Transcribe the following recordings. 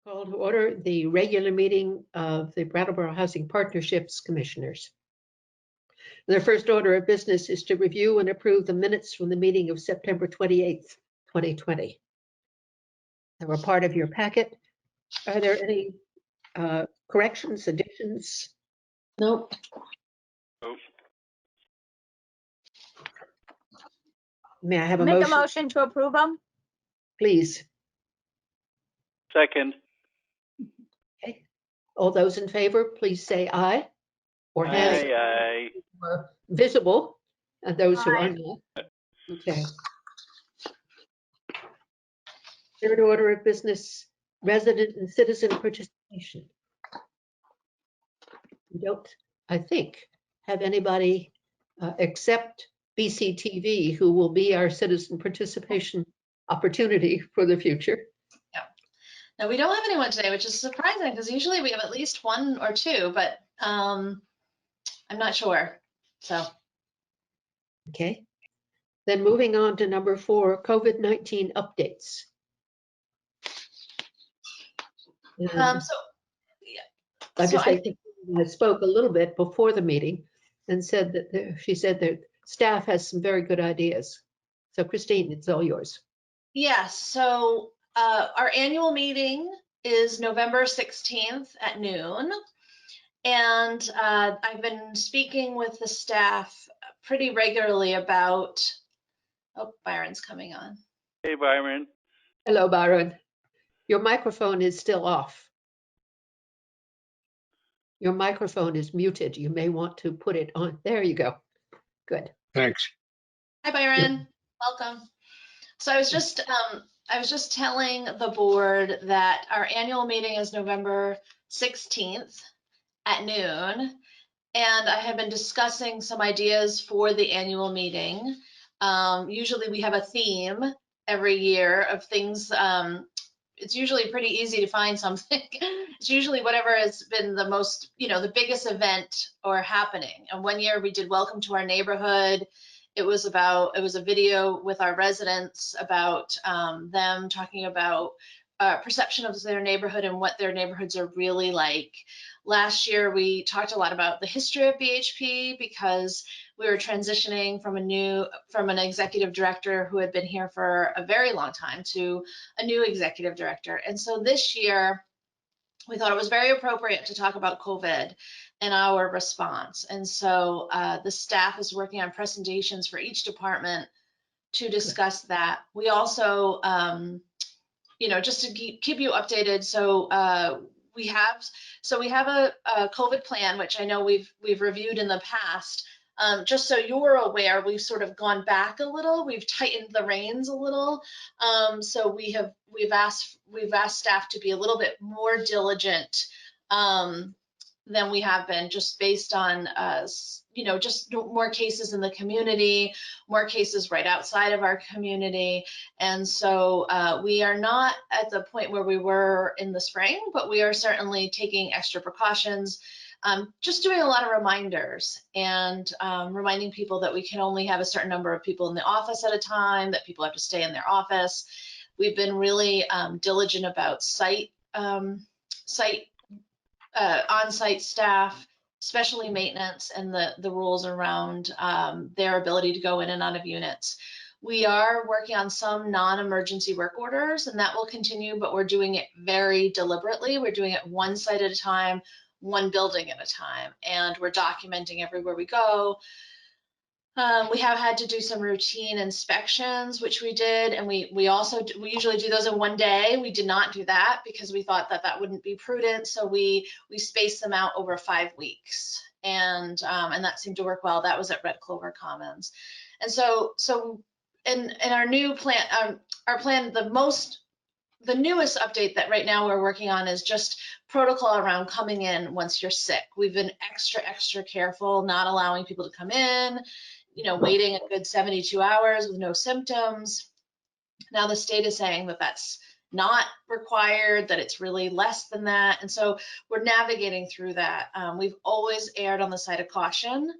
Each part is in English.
Call to order the regular meeting of the Brattleboro Housing Partnerships Commissioners. Their first order of business is to review and approve the minutes from the meeting of September 28th, 2020. They were part of your packet. Are there any corrections, additions? Nope. Nope. May I have a Make motion? a motion to approve them. Please. Second. Okay. All those in favor, please say aye. Or hands Aye, are visible, and those who are Aye. not. Okay. Third order of business, resident and citizen participation. We don't, I think, have anybody except BCTV who will be our citizen participation opportunity for the future. No, we don't have anyone today, which is surprising because usually we have at least one or two, but I'm not sure. So, Okay. Then moving on to number 4, COVID-19 updates. And so yeah. I So just think I spoke a little bit before the meeting and said that she said that staff has some very good ideas. So Christine, it's all yours. Yes. So our annual meeting is November 16th at noon. And I've been speaking with the staff pretty regularly about, oh, Byron's coming on. Hey, Byron. Hello, Byron. Your microphone is still off. Your microphone is muted. You may want to put it on. There you go. Good. Thanks. Hi, Byron. Welcome. So I was just telling the board that our annual meeting is November 16th at noon, and I have been discussing some ideas for the annual meeting. Usually we have a theme every year of things. It's usually pretty easy to find something. It's usually whatever has been the most, the biggest event or happening. And one year we did Welcome to Our Neighborhood. It was a video with our residents about them talking about perception of their neighborhood and what their neighborhoods are really like. Last year, we talked a lot about the history of BHP because we were transitioning from an executive director who had been here for a very long time to a new executive director. And so this year, we thought it was very appropriate to talk about COVID and our response. And so the staff is working on presentations for each department to discuss that. We also, just to keep you updated, so we have a COVID plan, which I know we've reviewed in the past. Just so you're aware, we've sort of gone back a little. We've tightened the reins a little. So we've asked staff to be a little bit more diligent than we have been, just based on just more cases in the community, more cases right outside of our community. And so we are not at the point where we were in the spring, but we are certainly taking extra precautions, just doing a lot of reminders and reminding people that we can only have a certain number of people in the office at a time, that people have to stay in their office. We've been really diligent about on-site staff, especially maintenance, and the rules around their ability to go in and out of units. We are working on some non-emergency work orders, and that will continue, but we're doing it very deliberately. We're doing it one site at a time, one building at a time, and we're documenting everywhere we go. We have had to do some routine inspections, which we did, and we usually do those in one day. We did not do that because we thought that wouldn't be prudent, so we spaced them out over 5 weeks, and that seemed to work well. That was at Red Clover Commons. And so in our new plan, our plan, the newest update that right now we're working on is just protocol around coming in once you're sick. We've been extra careful, not allowing people to come in, waiting a good 72 hours with no symptoms. Now the state is saying that that's not required, that it's really less than that. And so we're navigating through that. We've always erred on the side of caution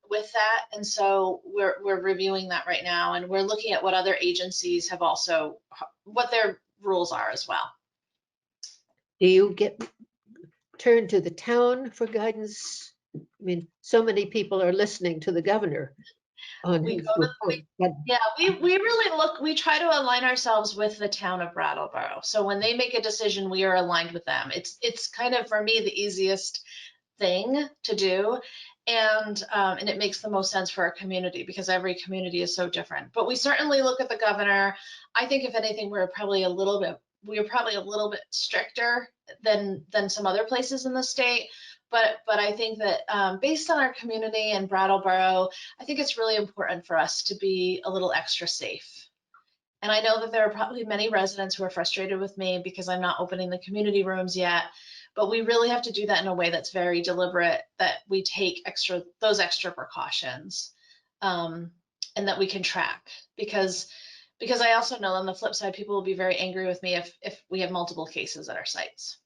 with that. And so we're reviewing that right now. And we're looking at what other agencies have also, what their rules are as well. Do you turn to the town for guidance? I mean, so many people are listening to the governor on We his go to report. But Yeah, we really we try to align ourselves with the town of Brattleboro. So when they make a decision, we are aligned with them. It's kind of, for me, the easiest thing to do. And it makes the most sense for our community because every community is so different. But we certainly look at the governor. I think if anything, we're probably a little bit stricter than some other places in the state. But I think that based on our community and Brattleboro, I think it's really important for us to be a little extra safe. And I know that there are probably many residents who are frustrated with me because I'm not opening the community rooms yet, but we really have to do that in a way that's very deliberate, that we take those extra precautions, and that we can track, because I also know on the flip side, people will be very angry with me if we have multiple cases at our sites.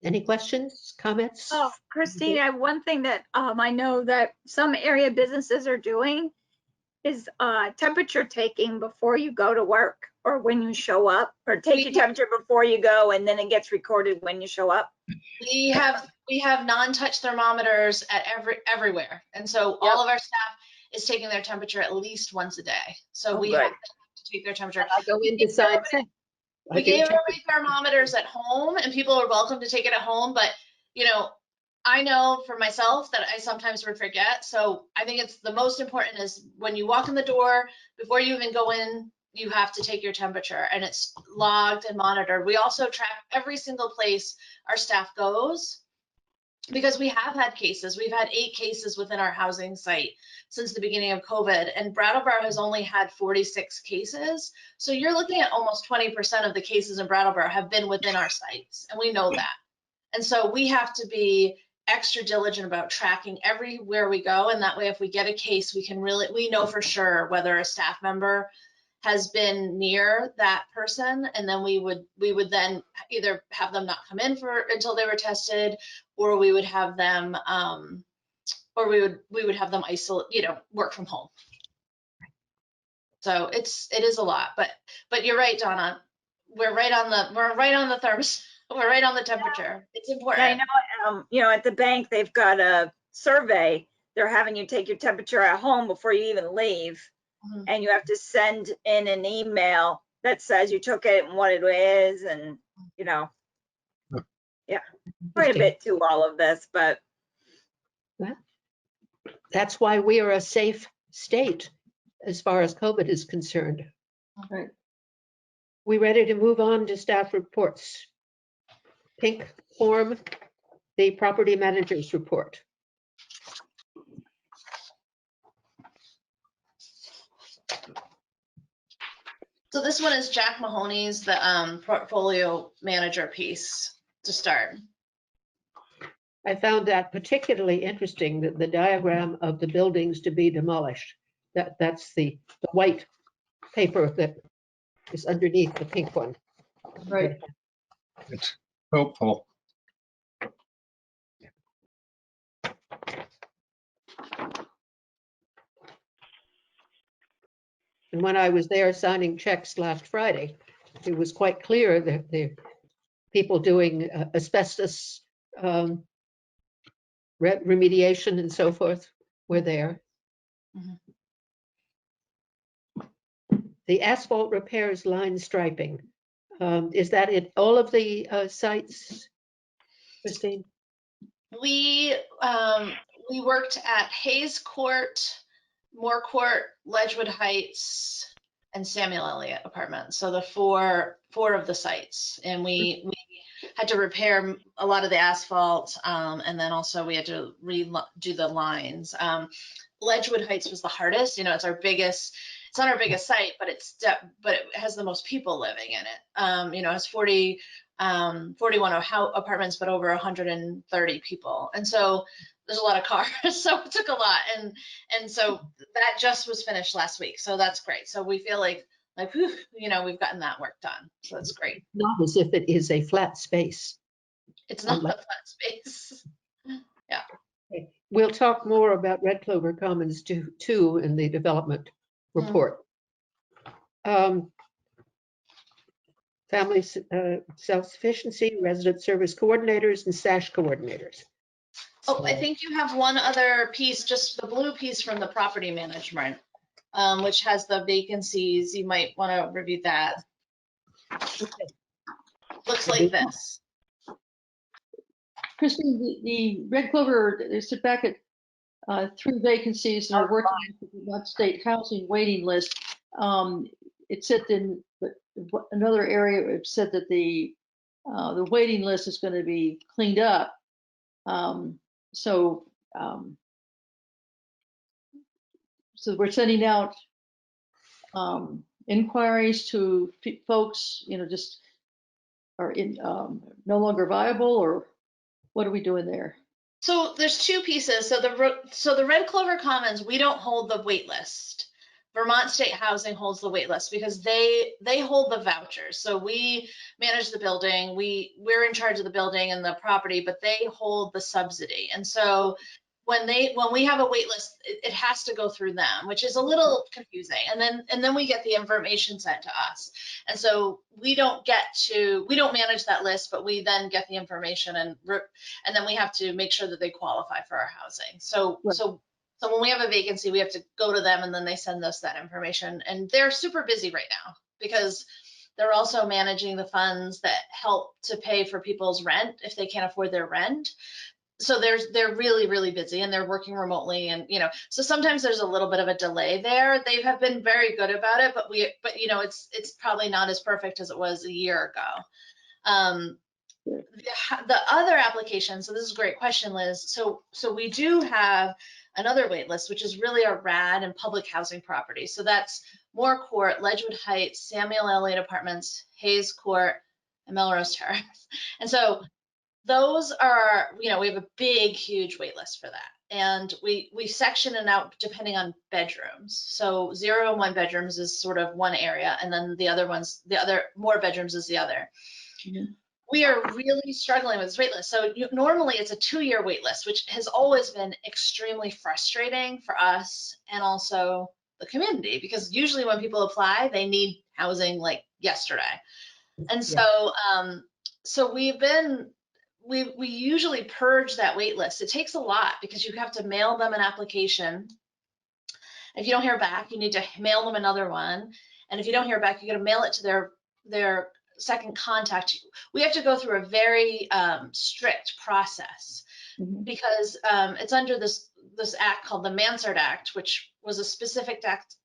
any questions, comments? Oh, Christine, I have one thing that I know that some area businesses are doing is temperature taking before you go to work or when you show up, or take your temperature before you go and then it gets recorded when you show up. We have non-touch thermometers at everywhere, and so all of our staff is taking their temperature at least once a day. So we have to take their temperature. I go in to sign. We gave everybody thermometers at home, and people are welcome to take it at home. But I know for myself that I sometimes would forget. So I think it's the most important is when you walk in the door, before you even go in, you have to take your temperature, and it's logged and monitored. We also track every single place our staff goes, because we have had cases. We've had 8 cases within our housing site since the beginning of COVID, and Brattleboro has only had 46 cases. So you're looking at almost 20% of the cases in Brattleboro have been within our sites, and we know that. And so we have to be extra diligent about tracking everywhere we go, and that way if we get a case, we know for sure whether a staff member has been near that person, and then we would then either have them not come in until they were tested, or we would have them isolate, work from home. So it is a lot, but you're right, Donna. We're right on the thermos. We're right on the temperature. It's important. I know, at the bank, they've got a survey. They're having you take your temperature at home before you even leave. Mm-hmm. And you have to send in an email that says you took it and what it is. And, yeah, quite a bit to all of this, but. That's why we are a safe state as far as COVID is concerned. Right. We ready to move on to staff reports? Pink form, the property manager's report. So this one is Jack Mahoney's, the portfolio manager piece to start. I found that particularly interesting, that the diagram of the buildings to be demolished. That's the white paper that is underneath the pink one. Right. It's helpful. And when I was there signing checks last Friday, it was quite clear that the people doing asbestos remediation and so forth were there. Mm-hmm. The asphalt repairs line striping, is that at all of the sites, Christine? We worked at Hayes Court, Moore Court, Ledgewood Heights, and Samuel Elliott Apartments. So the four of the sites, and we had to repair a lot of the asphalt, and then also we had to redo the lines. Ledgewood Heights was the hardest. It's our biggest. It's not our biggest site, but it has the most people living in it. It has 41 apartments, but over 130 people, and so there's a lot of cars. So it took a lot, and so that just was finished last week. So that's great. So we feel like whew, we've gotten that work done. So that's great. Not as if it is a flat space. It's not a flat space. Yeah. Okay. We'll talk more about Red Clover Commons too in the development report. So family self-sufficiency, resident service coordinators, and SASH coordinators. Oh, I think you have one other piece, just the blue piece from the property management, which has the vacancies. You might want to review that. Okay. Looks like this. Christine, the Red Clover, they sit back at 3 vacancies and are working with the Vermont State Housing waiting list. It said in another area, it said that the waiting list is going to be cleaned up. So we're sending out inquiries to folks, just are no longer viable, or what are we doing there? So there's 2 pieces. So the Red Clover Commons, we don't hold the wait list. Vermont State Housing holds the wait list because they hold the vouchers. So we manage the building. We're in charge of the building and the property, but they hold the subsidy. And so when we have a wait list, it has to go through them, which is a little confusing. And then we get the information sent to us. And so we don't manage that list, but we then get the information and then we have to make sure that they qualify for our housing. So when we have a vacancy, we have to go to them and then they send us that information. And they're super busy right now because they're also managing the funds that help to pay for people's rent if they can't afford their rent. So they're really, really busy and they're working remotely, and so sometimes there's a little bit of a delay there. They have been very good about it, but it's probably not as perfect as it was a year ago. The other application, so this is a great question, Liz. So we do have another wait list, which is really our RAD and public housing property. So that's Moore Court, Ledgewood Heights, Samuel Elliott Apartments, Hayes Court, and Melrose Terrace. And so those are, we have a big, huge wait list for that. And we section it out depending on bedrooms. So 0 and 1 bedrooms is sort of one area, and then the other more bedrooms is the other. Mm-hmm. We are really struggling with this wait list. So normally it's a 2-year wait list, which has always been extremely frustrating for us and also the community, because usually when people apply, they need housing like yesterday. And so, so we usually purge that wait list. It takes a lot because you have to mail them an application. If you don't hear back, you need to mail them another one. And if you don't hear back, you got to mail it to their second contact. We have to go through a very strict process because it's under this act called the Mansard Act, which was a specific act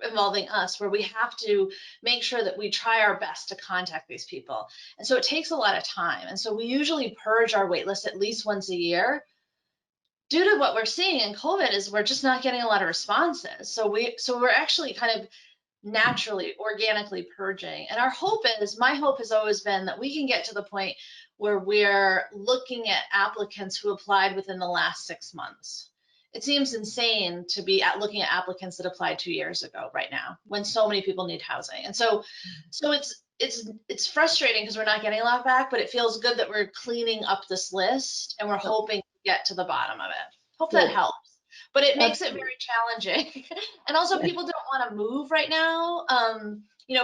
involving us, where we have to make sure that we try our best to contact these people. And so it takes a lot of time. And so we usually purge our wait list at least once a year. Due to what we're seeing in COVID is we're just not getting a lot of responses. So we're actually kind of naturally, organically purging. And my hope has always been that we can get to the point where we're looking at applicants who applied within the last 6 months. It seems insane to be looking at applicants that applied 2 years ago right now, when so many people need housing. And so it's frustrating because we're not getting a lot back, but it feels good that we're cleaning up this list and we're hoping to get to the bottom of it. Hope that helps. But it makes it very challenging. And also people don't want to move right now.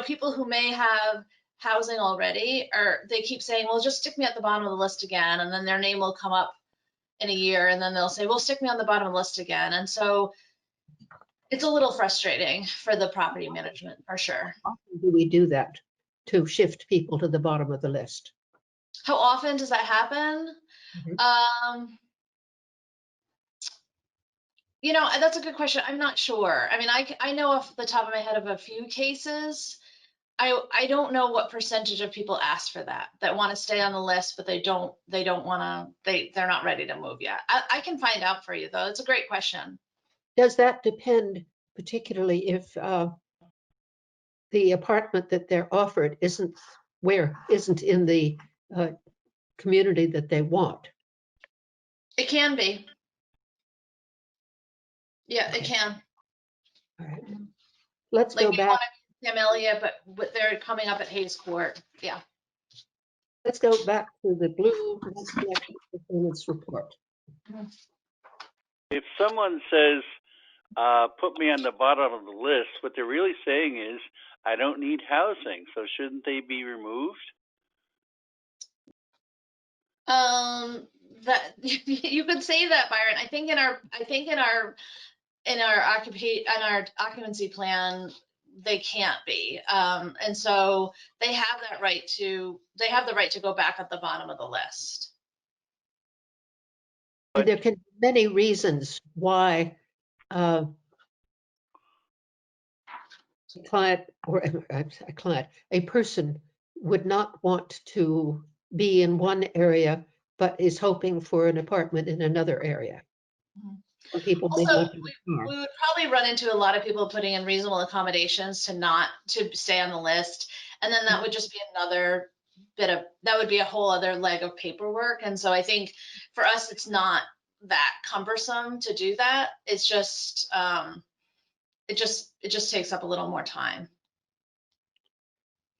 People who may have housing already, or they keep saying, well, just stick me at the bottom of the list again. And then their name will come up in a year and then they'll say, well, stick me on the bottom of the list again. And so it's a little frustrating for the property management, for sure. How often do we do that to shift people to the bottom of the list? How often does that happen? That's a good question. I'm not sure. I mean, I know off the top of my head of a few cases. I don't know what percentage of people ask for that want to stay on the list, but they don't want to, they're not ready to move yet. I can find out for you though. It's a great question. Does that depend particularly if the apartment that they're offered isn't in the community that they want? It can be. Yeah, it can. All right. Let's go back. Sam Elliott, but they're coming up at Hayes Court. Yeah. Let's go back to the blue performance report. If someone says, put me on the bottom of the list, what they're really saying is, I don't need housing, so shouldn't they be removed? That you could say that, Byron. I think in our occupancy plan, they can't be. And so they have the right to go back at the bottom of the list. And there can be many reasons why a client or a person would not want to be in one area, but is hoping for an apartment in another area. Mhm. Some people may Also, want to. we would probably run into a lot of people putting in reasonable accommodations to stay on the list. And then that would just be another that would be a whole other leg of paperwork. And so I think for us, it's not that cumbersome to do that. It's just, it just takes up a little more time.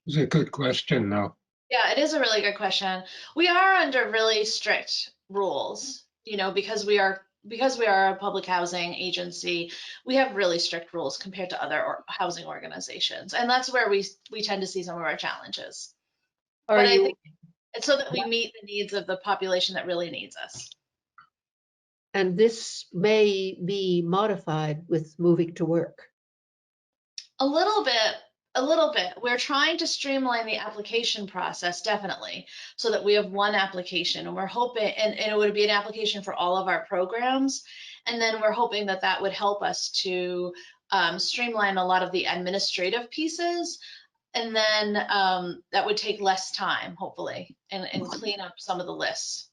It's a good question, though. Yeah, it is a really good question. We are under really strict rules, because we are a public housing agency. We have really strict rules compared to other housing organizations, and that's where we tend to see some of our challenges. But I think it's so that we meet the needs of the population that really needs us. And this may be modified with moving to work. A little bit. We're trying to streamline the application process, definitely, so that we have one application, and we're hoping, and it would be an application for all of our programs. And then we're hoping that would help us to streamline a lot of the administrative pieces. And then that would take less time, hopefully, and clean up some of the lists.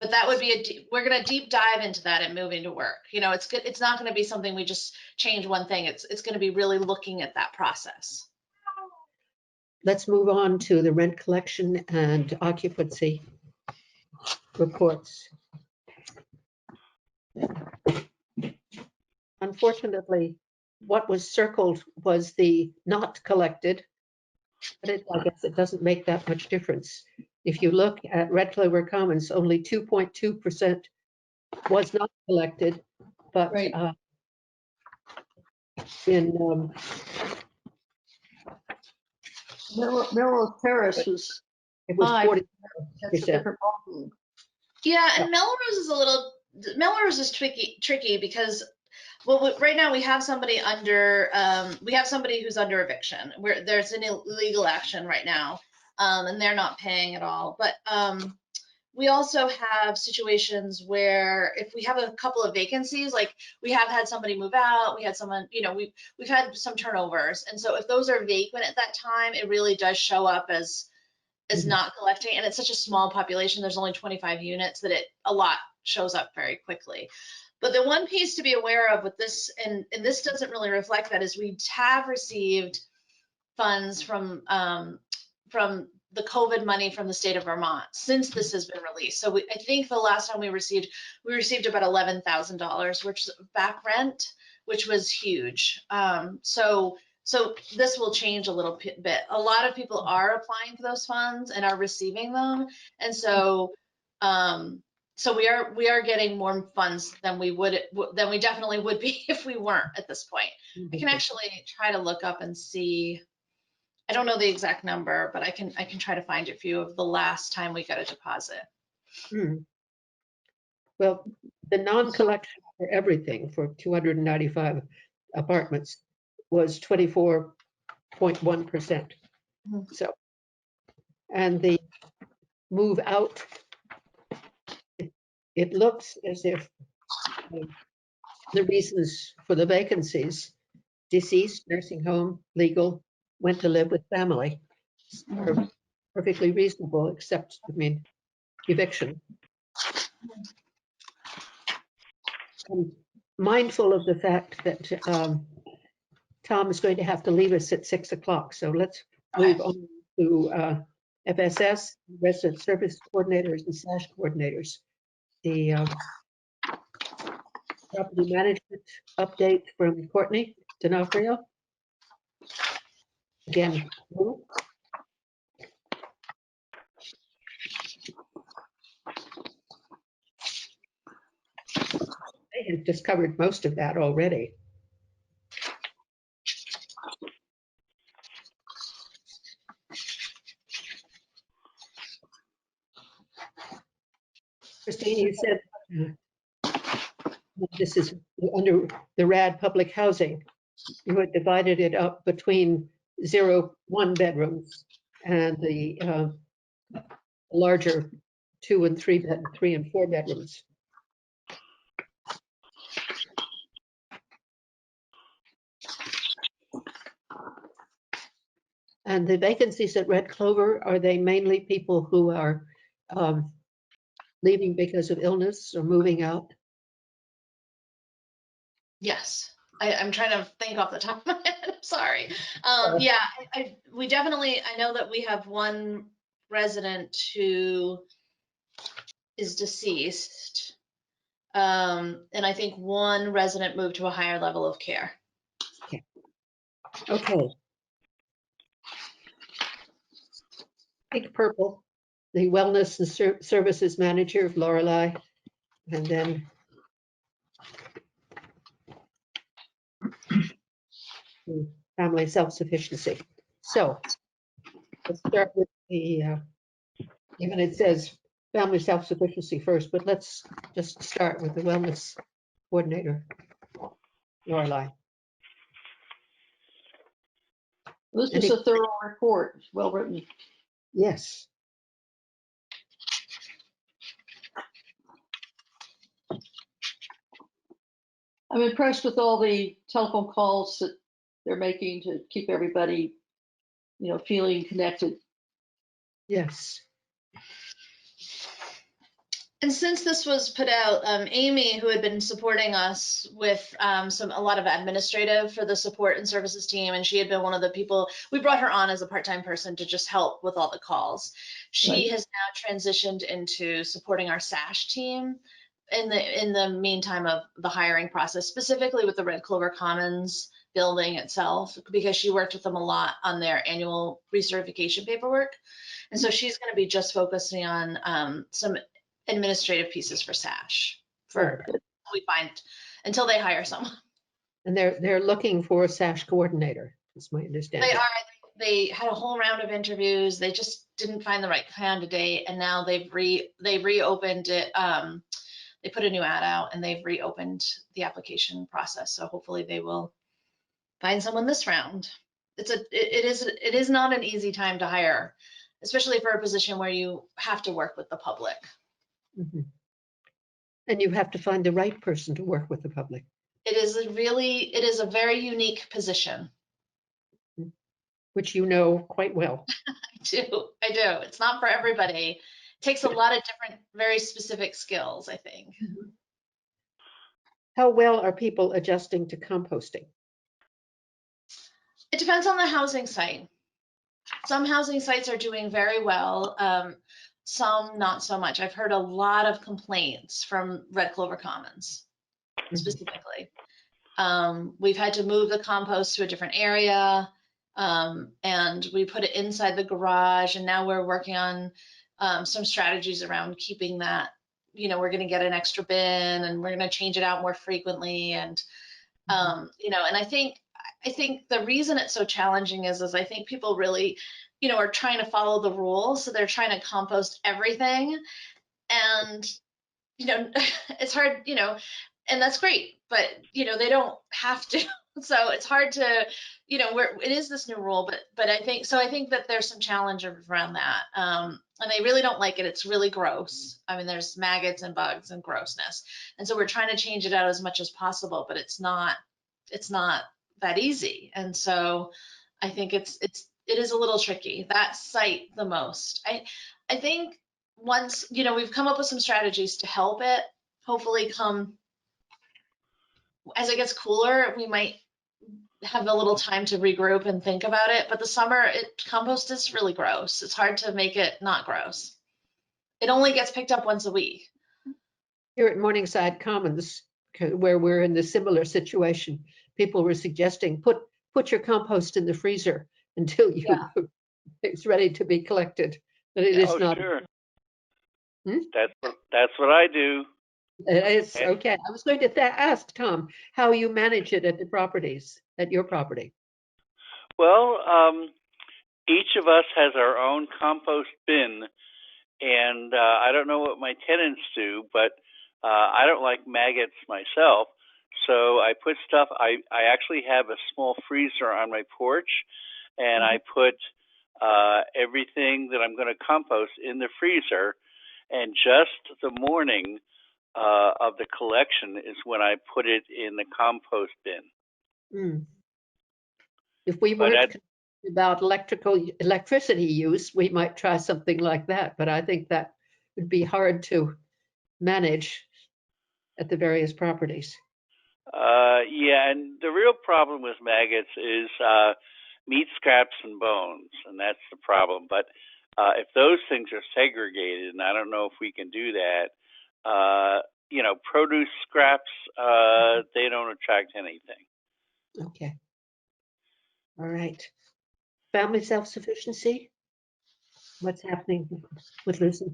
But that would be we're going to deep dive into that and moving to work. It's good. It's not going to be something we just change one thing. It's going to be really looking at that process. Let's move on to the rent collection and occupancy reports. Unfortunately, what was circled was the not collected, but I guess it doesn't make that much difference. If you look at Red Clover Commons, only 2.2% was not collected, but Right. in Melrose Terrace was it was high. 40%. That's a different ballgame. Yeah, and Melrose is tricky because right now we have somebody who's under eviction. There's an illegal action right now, and they're not paying at all. But we also have situations where if we have a couple of vacancies, like we have had somebody move out, we had someone, we've had some turnovers. And so if those are vacant at that time, it really does show up as not collecting. And it's such a small population, there's only 25 units, that a lot shows up very quickly. But the one piece to be aware of with this, and this doesn't really reflect that, is we have received funds from the COVID money from the state of Vermont since this has been released. So I think the last time we received about $11,000, which is back rent, which was huge. So this will change a little bit. A lot of people are applying for those funds and are receiving them, and so we are getting more funds than we definitely would be if we weren't at this point. I can actually try to look up and see. I don't know the exact number, but I can try to find a few of the last time we got a deposit. Well, the non-collection for everything for 295 apartments was 24.1%. So, and the move out, it looks as if the reasons for the vacancies, deceased, nursing home, legal, went to live with family, are perfectly reasonable, except, eviction. I'm mindful of the fact that Tom is going to have to leave us at 6 o'clock, so let's move on to FSS, resident service coordinators and SASH coordinators. The property management update from Courtney D'Onofrio. Again, I have just covered most of that already. You said this is under the RAD public housing. You had divided it up between 1 bedrooms and the larger 2 and 3 and 4 bedrooms. And the vacancies at Red Clover, are they mainly people who are leaving because of illness or moving out? Yes. I'm trying to think off the top of my head. I'm sorry. Yeah, we definitely, I know that we have one resident who is deceased. And I think one resident moved to a higher level of care. Okay. Pink Purple, the Wellness and Services Manager of Lorelei, and then family self-sufficiency. So let's start with the, even it says family self-sufficiency first, but let's just start with the wellness coordinator, Lorelei. This is a thorough report, well written. Yes. I'm impressed with all the telephone calls that they're making to keep everybody, feeling connected. Yes. And since this was put out, Amy, who had been supporting us with a lot of administrative for the support and services team, and she had been one of the people, we brought her on as a part-time person to just help with all the calls. She has now transitioned into supporting our SASH team in the meantime of the hiring process, specifically with the Red Clover Commons building itself, because she worked with them a lot on their annual recertification paperwork. And so she's going to be just focusing on some administrative pieces for SASH we find until they hire someone. And they're looking for a SASH coordinator, is my understanding. They had a whole round of interviews. They just didn't find the right candidate, and now they've reopened it. They put a new ad out and they've reopened the application process. So hopefully they will find someone this round. It is not an easy time to hire, especially for a position where you have to work with the public. Mm-hmm. And you have to find the right person to work with the public. It is a very unique position. Which you know quite well. I do. It's not for everybody. It takes a lot of different, very specific skills, I think. How well are people adjusting to composting? It depends on the housing site. Some housing sites are doing very well. Some not so much. I've heard a lot of complaints from Red Clover Commons specifically. We've had to move the compost to a different area, and we put it inside the garage, and now we're working on some strategies around keeping that. We're going to get an extra bin, and we're going to change it out more frequently, and and I think the reason it's so challenging is I think people really are trying to follow the rules, so they're trying to compost everything, and it's hard, and that's great, but they don't have to. So it's hard to, it is this new rule, but I think that there's some challenge around that. And they really don't like it. It's really gross. I mean, there's maggots and bugs and grossness. And so we're trying to change it out as much as possible, but it's not that easy. And so I think it is a little tricky. That site the most. I think once, we've come up with some strategies to help it, hopefully as it gets cooler, we might have a little time to regroup and think about it. But the summer, compost is really gross. It's hard to make it not gross. It only gets picked up once a week. Here at Morningside Commons, where we're in the similar situation, people were suggesting put your compost in the freezer until it's ready to be collected. But it is not. Sure. Hmm? That's what I do. It's okay. I was going to ask Tom how you manage it at your property. Well, each of us has our own compost bin, and I don't know what my tenants do, but I don't like maggots myself. So I put stuff. I actually have a small freezer on my porch, and I put everything that I'm going to compost in the freezer. And just the morning of the collection is when I put it in the compost bin. Mm. If we But weren't concerned about electricity use, we might try something like that, but I think that would be hard to manage at the various properties. Yeah, and the real problem with maggots is meat scraps and bones, and that's the problem. But if those things are segregated, and I don't know if we can do that, you know, produce scraps, they don't attract anything. Okay. All right. Family self-sufficiency? What's happening with Lucy?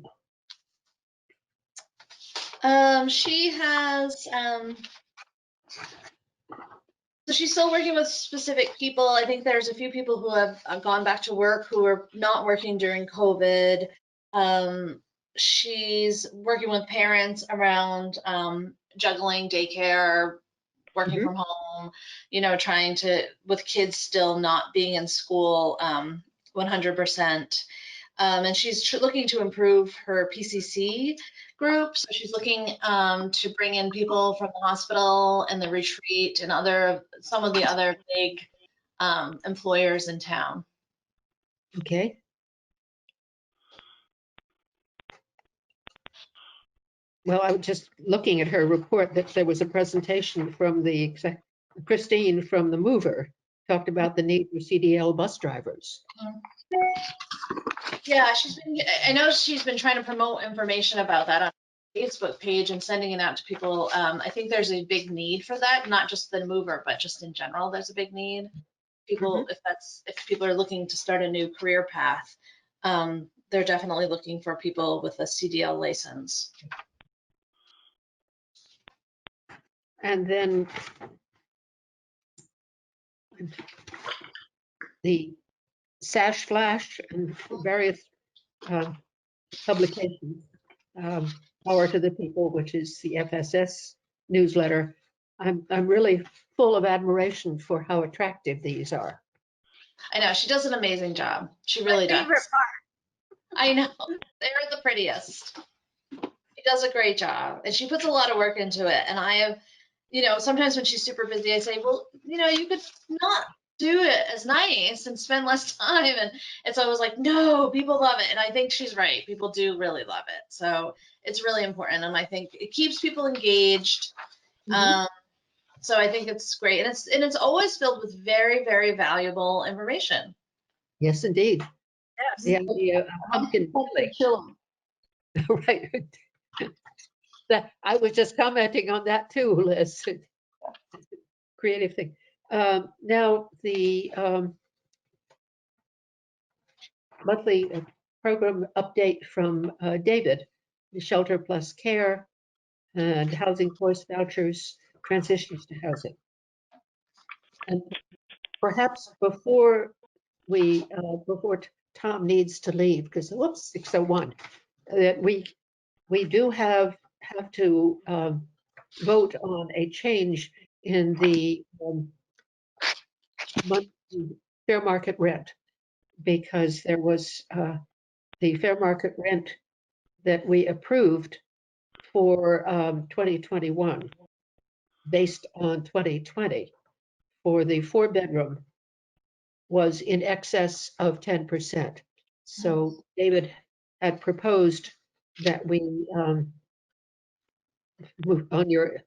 She has, so she's still working with specific people. I think there's a few people who have gone back to work who are not working during COVID. She's working with parents around juggling daycare, working Mhm. from home, you know, trying to, with kids still not being in school 100%. And she's looking to improve her PCC group. So she's looking to bring in people from the hospital and the retreat and some of the other big employers in town. Okay. Well, I was just looking at her report that there was a presentation from Christine from the Mover, talked about the need for CDL bus drivers. Yeah, I know she's been trying to promote information about that on her Facebook page and sending it out to people. I think there's a big need for that, not just the Mover, but just in general, there's a big need. People, if people are looking to start a new career path, they're definitely looking for people with a CDL license. And then the Sash Flash and various publications, Power to the People, which is the FSS newsletter. I'm really full of admiration for how attractive these are. I know, she does an amazing job. She really does. Favorite part. I know, they're the prettiest. She does a great job, and she puts a lot of work into it. And I have, you know, sometimes when she's super busy, I say, well, you know, you could not do it as nice and spend less time. And so I was like, no, people love it. And I think she's right. People do really love it. So it's really important. And I think it keeps people engaged. Mhm. So I think it's great. And it's always filled with very, very valuable information. Yes, indeed. Yes. The idea of pumpkin Chili. right. I was just commenting on that too, Liz. Creative thing. Now, the monthly program update from David, the Shelter Plus Care and Housing Choice Vouchers, transitions to housing. And perhaps before Tom needs to leave, because whoops, 6:01, that we do have to vote on a change in the monthly fair market rent, because there was the fair market rent that we approved for 2021 based on 2020 for the 4-bedroom was in excess of 10%. So David had proposed that we move on your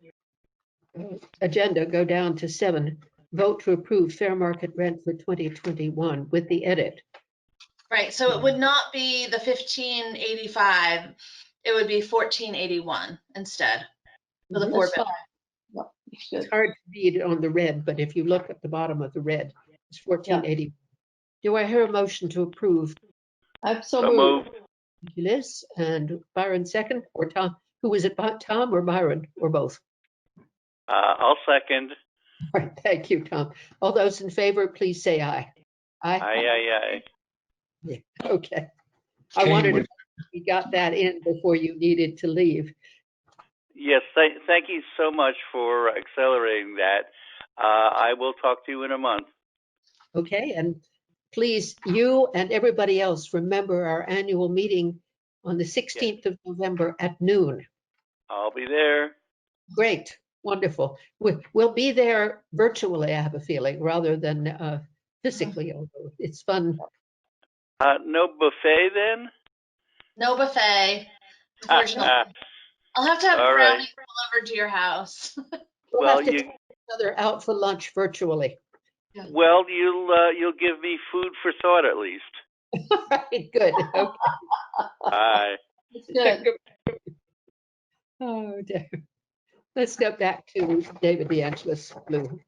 agenda, go down to 7, vote to approve fair market rent for 2021 with the edit. Right. So it would not be the 1585. It would be 1481 instead for the Mhm. 4-bedroom. Yep, it's It's good. hard to read on the red, but if you look at the bottom of the red, it's 1480. Do I hear a motion to approve? I've so So moved. moved. Thank you, Liz, and Byron second, or Tom? Who was it, Tom or Byron, or both? I'll second. All right, thank you, Tom. All those in favor, please say aye. Aye. Aye, aye, aye. Yeah, okay. I Jane wanted would, we got that in before you needed to leave. Yes, thank you so much for accelerating that. I will talk to you in a month. Okay, and please, you and everybody else, remember our annual meeting on the 16th of November at noon. I'll be there. Great, wonderful. We'll be there virtually, I have a feeling, rather than physically, although it's fun. No buffet then? No buffet, unfortunately. I'll have to have All right. brownies delivered to your house. We'll Well, have to take each other out for lunch virtually. well, you'll give me food for thought at least. All right, good. Okay. Bye. Good. Oh, dear. Let's go back to David DeAngelis Blue.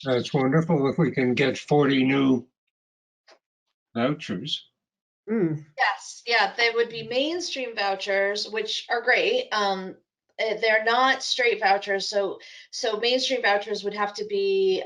That's wonderful if we can get 40 new vouchers. Yes, yeah, they would be mainstream vouchers, which are great. They're not straight vouchers, so mainstream vouchers would have to be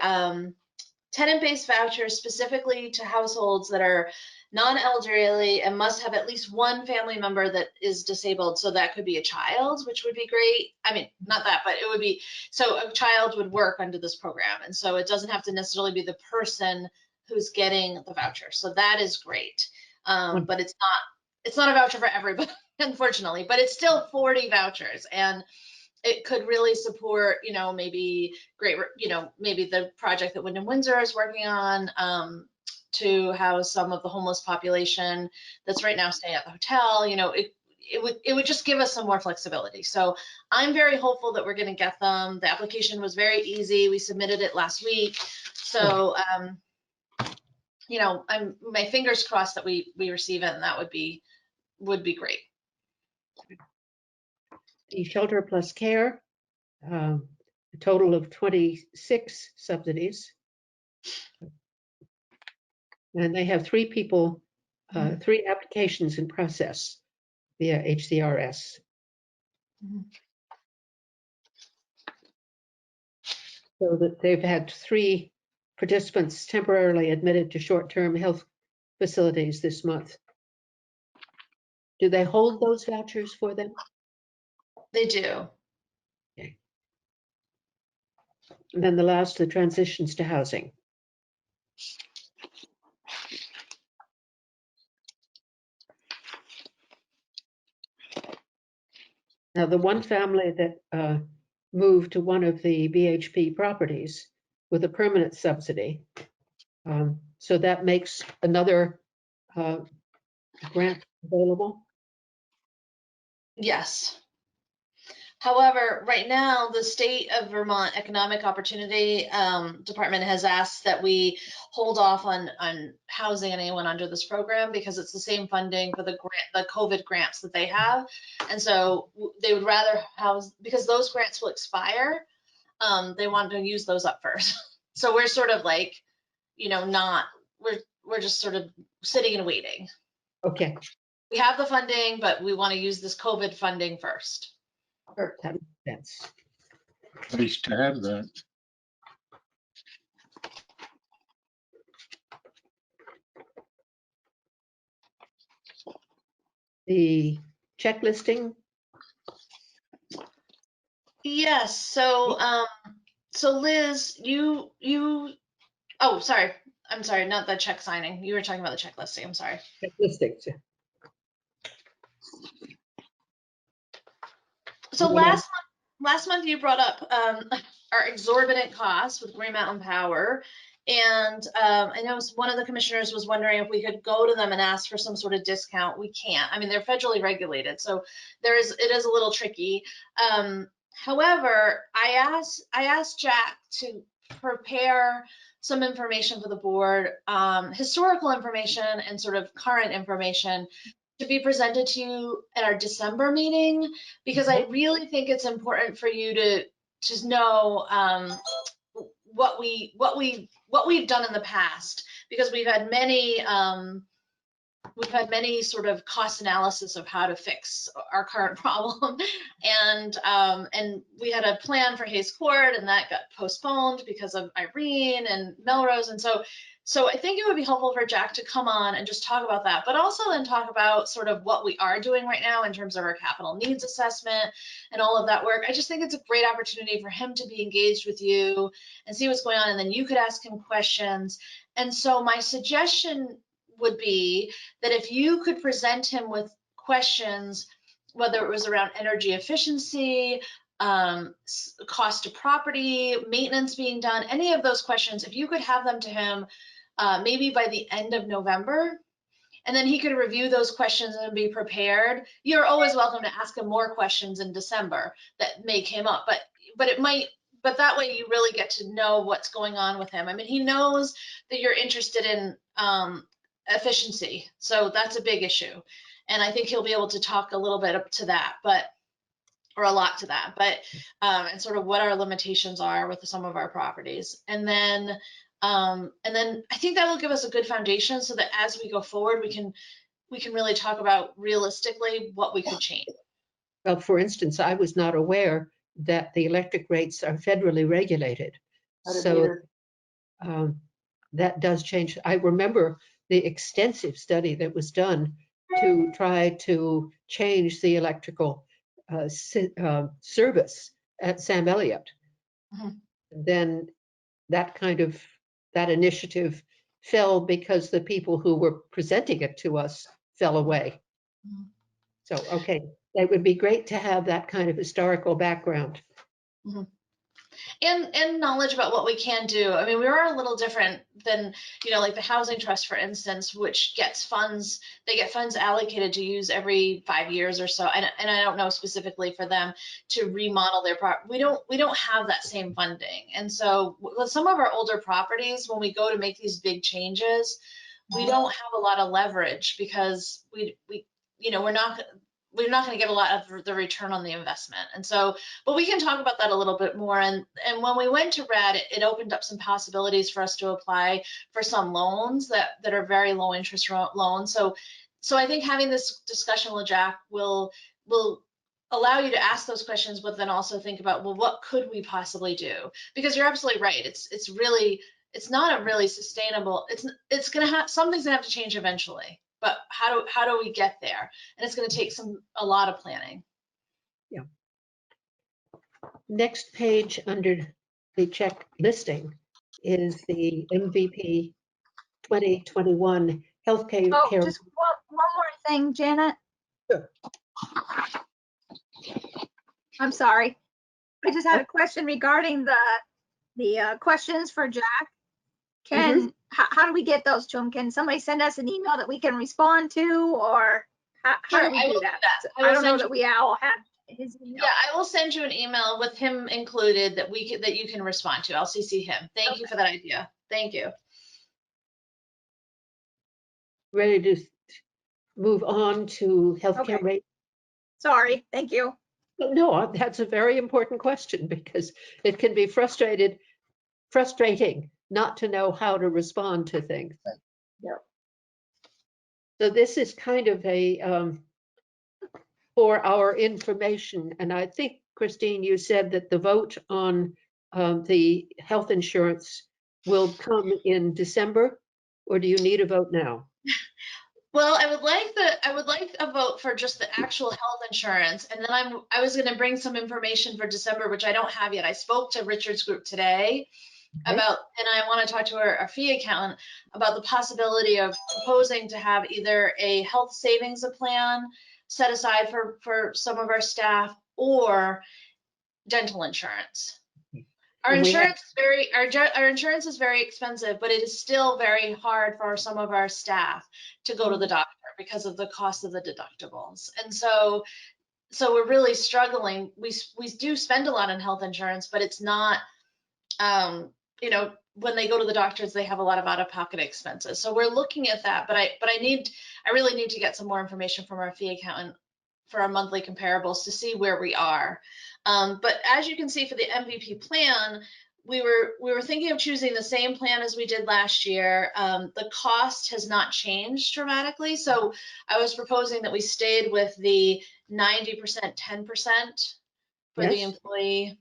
tenant-based vouchers specifically to households that are non-elderly and must have at least one family member that is disabled. So that could be a child, which would be great. I mean, not that, but it would be, so a child would work under this program. And so it doesn't have to necessarily be the person who's getting the voucher. So that is great. But it's not a voucher for everybody, unfortunately, but it's still 40 vouchers. And it could really support, maybe maybe the project that Wyndham Windsor is working on to house some of the homeless population that's right now staying at the hotel. It would just give us some more flexibility. So I'm very hopeful that we're going to get them. The application was very easy. We submitted it last week. So, I'm my fingers crossed that we receive it, and that would be great. The Shelter Plus Care, a total of 26 subsidies. And they have 3 people, 3 applications in process via HCRS. So that they've had 3 participants temporarily admitted to short-term health facilities this month. Do they hold those vouchers for them? They do. Okay. And then the last, the transitions to housing. Now, the one family that moved to one of the BHP properties with a permanent subsidy, so that makes another grant available? Yes. However, right now, the state of Vermont Economic Opportunity Department has asked that we hold off on housing anyone under this program because it's the same funding for the COVID grants that they have. And so they would rather house, because those grants will expire, they want to use those up first. So we're sort of like, we're just sort of sitting and waiting. Okay. We have the funding, but we want to use this COVID funding first. That makes sense. Nice to have that. The checklisting. Yes. So Liz, oh, sorry. I'm sorry, not the check signing. You were talking about the check listing. I'm sorry. Checklisting. So last month you brought up our exorbitant costs with Green Mountain Power. And I know one of the commissioners was wondering if we could go to them and ask for some sort of discount. We can't. I mean, they're federally regulated, so it is a little tricky. However, I asked Jack to prepare some information for the board, historical information and sort of current information to be presented to you at our December meeting, because I really think it's important for you to just know what we've done in the past, because we've had many sort of cost analysis of how to fix our current problem, and we had a plan for Hayes Court, and that got postponed because of Irene and Melrose, and so So I think it would be helpful for Jack to come on and just talk about that, but also then talk about sort of what we are doing right now in terms of our capital needs assessment and all of that work. I just think it's a great opportunity for him to be engaged with you and see what's going on, and then you could ask him questions. And so my suggestion would be that if you could present him with questions, whether it was around energy efficiency, cost of property, maintenance being done, any of those questions, if you could have them to him maybe by the end of November, and then he could review those questions and be prepared. You're always welcome to ask him more questions in December that may come up, but it might, but that way you really get to know what's going on with him. I mean, he knows that you're interested in efficiency, so that's a big issue. And I think he'll be able to talk a little bit up to that, or a lot to that, and sort of what our limitations are with some of our properties. And then I think that will give us a good foundation so that as we go forward, we can really talk about realistically what we could change. Well, for instance, I was not aware that the electric rates are federally regulated. So that does change. I remember the extensive study that was done to try to change the electrical service at Sam Elliott. Then that initiative fell because the people who were presenting it to us fell away. So, okay, it would be great to have that kind of historical background. And knowledge about what we can do. I mean, we are a little different than, like the Housing Trust, for instance, which gets funds, they get funds allocated to use every 5 years or so. And I don't know specifically for them to remodel their property. We don't have that same funding. And so with some of our older properties, when we go to make these big changes, we don't have a lot of leverage because we're not going to get a lot of the return on the investment. And so, but we can talk about that a little bit more. And when we went to RAD, it opened up some possibilities for us to apply for some loans that are very low interest loans. So I think having this discussion with Jack will allow you to ask those questions, but then also think about, well, what could we possibly do? Because you're absolutely right. It's not a really sustainable, it's going to have, something's going to have to change eventually. But how do we get there? And it's going to take a lot of planning. Yeah. Next page under the check listing is the MVP 2021 healthcare. Oh, just one more thing, Janet. Sure. I'm sorry. I just had a question regarding the questions for Jack. How do we get those to him? Can somebody send us an email that we can respond to, or how do we do that? I don't know that we all have his email. Yeah, I will send you an email with him included that you can respond to. I'll CC him. Thank you for that idea. Thank you. Ready to move on to healthcare rate? Sorry, thank you. No, that's a very important question because it can be frustrating not to know how to respond to things. Yeah. So this is kind of a for our information, and I think, Christine, you said that the vote on the health insurance will come in December, or do you need a vote now? Well, I would like a vote for just the actual health insurance, and then I was going to bring some information for December, which I don't have yet. I spoke to Richard's group today about, and I want to talk to our fee accountant about the possibility of proposing to have either a health savings plan set aside for some of our staff or dental insurance. Our insurance is very expensive, but it is still very hard for some of our staff to go to the doctor because of the cost of the deductibles. And so we're really struggling. We do spend a lot on health insurance, but it's not, when they go to the doctors, they have a lot of out-of-pocket expenses. So we're looking at that, but I really need to get some more information from our fee accountant for our monthly comparables to see where we are. But as you can see for the MVP plan, we were thinking of choosing the same plan as we did last year. The cost has not changed dramatically. So I was proposing that we stayed with the 90%, 10% for the employee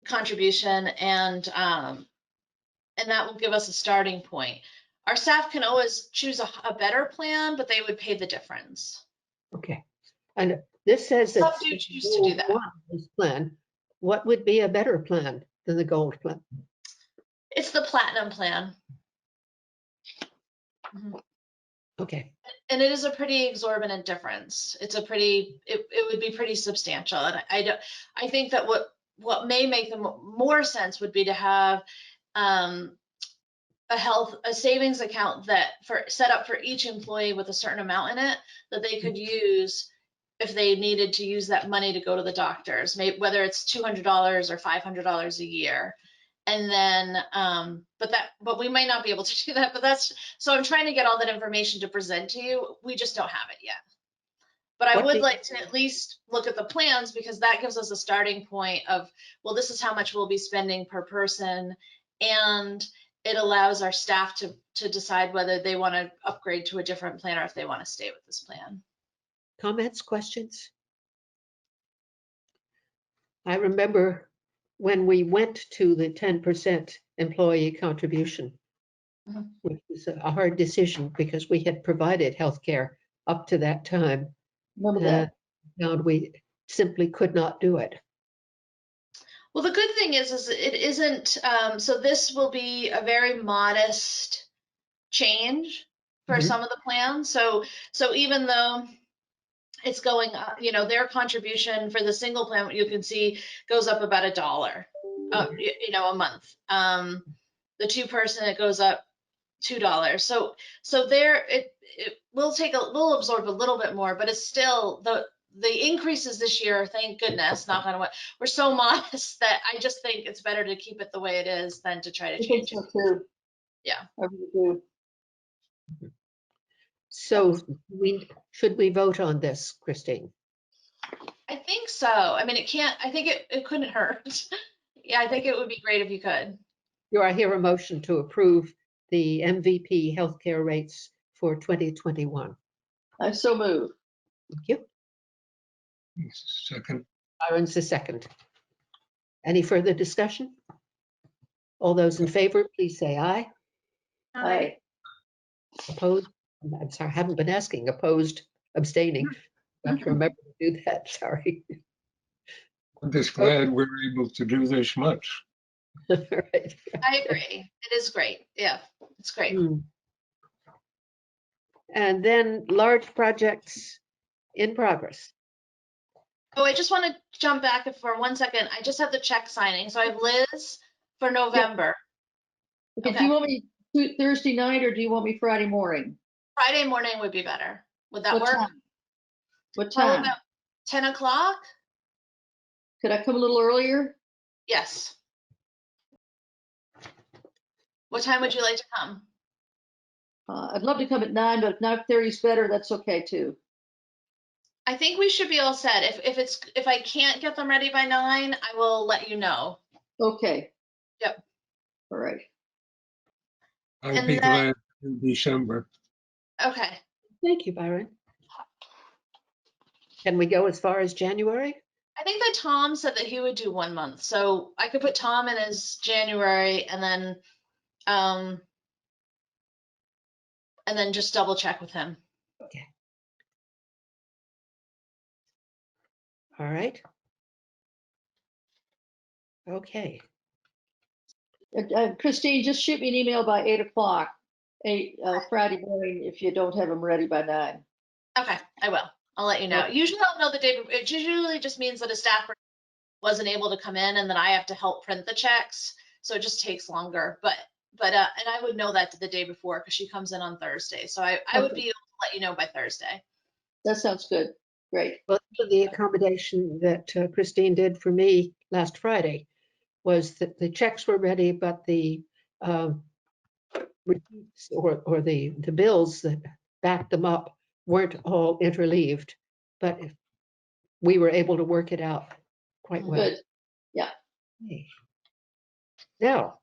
contribution, and and that will give us a starting point. Our staff can always choose a better plan, but they would pay the difference. Okay. And this says Some that do choose to do that. this plan. What would be a better plan than the gold plan? It's the platinum plan. Mhm. Okay. And it is a pretty exorbitant difference. It's a pretty, it would be pretty substantial. And I think that what may make them more sense would be to have a savings account that set up for each employee with a certain amount in it that they could use if they needed to use that money to go to the doctors, maybe whether it's $200 or $500 a year. And then, but we might not be able to do that, so I'm trying to get all that information to present to you. We just don't have it yet. But I would like to at least look at the plans, because that gives us a starting point of, well, this is how much we'll be spending per person. And it allows our staff to decide whether they want to upgrade to a different plan or if they want to stay with this plan. Comments, questions? I remember when we went to the 10% employee contribution, Mhm. which was a hard decision because we had provided healthcare up to that time. Remember that. Found we simply could not do it. Well, the good thing is it isn't, so this will be a very modest change for Mhm. some of the plans. So even though it's going up, their contribution for the single plan, you can see goes up about $1, a month. The 2-person, it goes up $2. So there, it will absorb a little bit more, but it's still the increases this year, thank goodness, knock on wood, were so modest that I just think it's better to keep it the way it is than to try to I think change so it. too. Yeah. I really do. So should we vote on this, Christine? I think so. I mean, I think it couldn't hurt. Yeah, I think it would be great if you could. Do I hear a motion to approve the MVP healthcare rates for 2021? I so move. Thank you. Second. Byron's the second. Any further discussion? All those in favor, please say aye. Aye. Opposed? I'm sorry, I haven't been asking. Opposed, abstaining. I have to remember to do that, sorry. I'm just glad we're able to do this much. Right. I agree. It is great. Yeah, it's great. And then large projects in progress. Oh, I just want to jump back for 1 second. I just have the check signing. So I have Liz for November. Okay, Okay. do you want me Thursday night or do you want me Friday morning? Friday morning would be better. Would that What work? time? What How time? about 10 o'clock? Could I come a little earlier? Yes. What time would you like to come? I'd love to come at 9, but if 9:30 is better, that's okay too. I think we should be all set. If I can't get them ready by 9, I will let you know. Okay. Yep. All right. I'd And be then- glad in December. Okay. Thank you, Byron. Can we go as far as January? I think that Tom said that he would do 1 month. So I could put Tom in as January and then just double check with him. Okay. All right. Okay. Christine, just shoot me an email by 8 o'clock, Friday morning, if you don't have them ready by 9. Okay, I will. I'll let you know. Okay. Usually I'll know the day. It usually just means that a staffer wasn't able to come in and then I have to help print the checks. So it just takes longer. But and I would know that the day before because she comes in on Thursday. So I would be able to let you know by Thursday. That sounds good. Great. Well, the accommodation that Christine did for me last Friday was that the checks were ready, but the receipts or the bills that backed them up weren't all interleaved, but we were able to work it out quite well. Good. Yeah. Okay. Now,